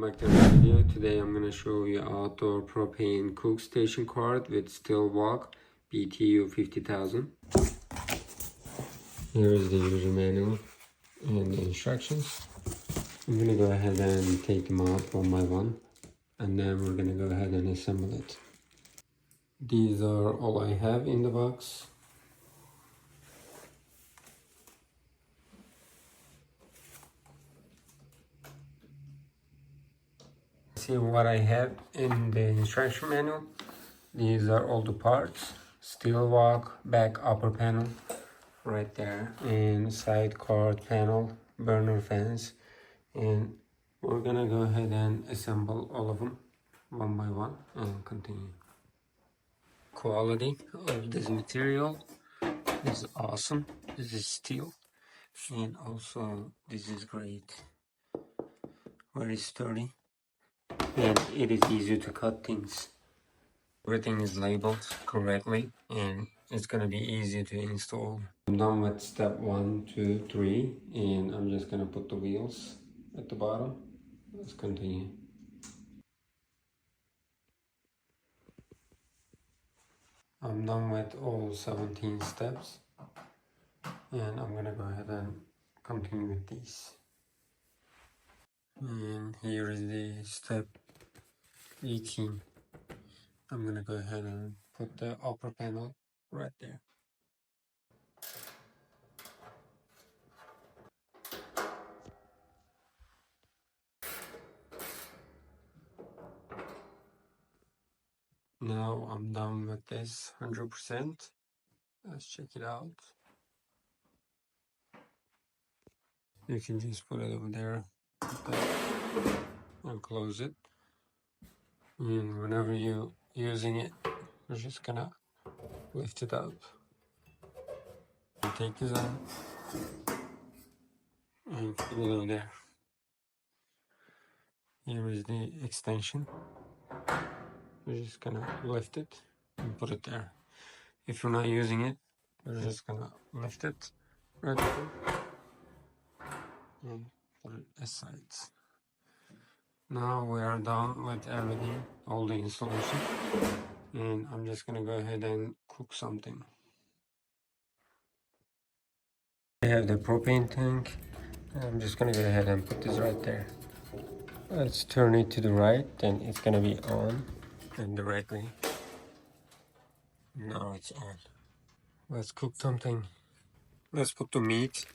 back to the video. Today I'm going to show you outdoor propane cook station card with steel wok BTU 50,000. Here is the user manual and the instructions. I'm going to go ahead and take them out one by one, and then we're going to go ahead and assemble it. These are all I have in the box. See what I have in the instruction manual. These are all the parts: steel wok, back upper panel right there, and side card panel, burner fans, and we're gonna go ahead and assemble all of them one by one and continue. Quality of this material is awesome. This is steel, and also this is great, very sturdy, and it is easy to cut things. Everything is labeled correctly and it's gonna be easy to install. I'm done with step 1, 2, 3, and I'm just gonna put the wheels at the bottom. Let's continue. I'm done with all 17 steps, and I'm gonna go ahead and continue with these. And here is the step 18. I'm gonna go ahead and put the upper panel right there. Now I'm done with this 100%. Let's check it out. You can just put it over there and close it. And whenever you're using it, you're just gonna lift it up and take this out and put it over there. Here is the extension. You're just gonna lift it and put it there. If you're not using it, you're just gonna lift it right there and put it aside. Now we are done with everything, all the installation, and I'm just gonna go ahead and cook something. I have the propane tank. I'm just gonna go ahead and put this right there. Let's turn it to the right, then it's gonna be on and directly. Now it's on. Let's cook something. Let's put the meat.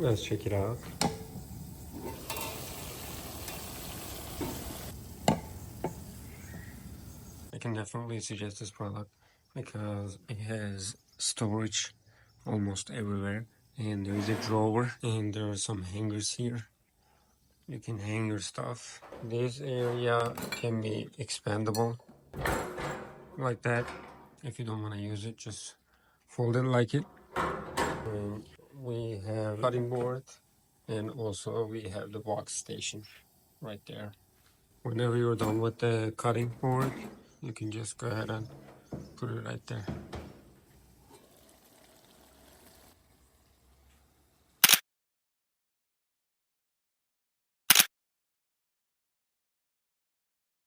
Let's check it out. I can definitely suggest this product because it has storage almost everywhere, and there is a drawer, and there are some hangers here. You can hang your stuff. This area can be expandable like that. If you don't want to use it, just fold it like it. And we have cutting board, and also we have the wok station right there. Whenever you're done with the cutting board, you can just go ahead and put it right there.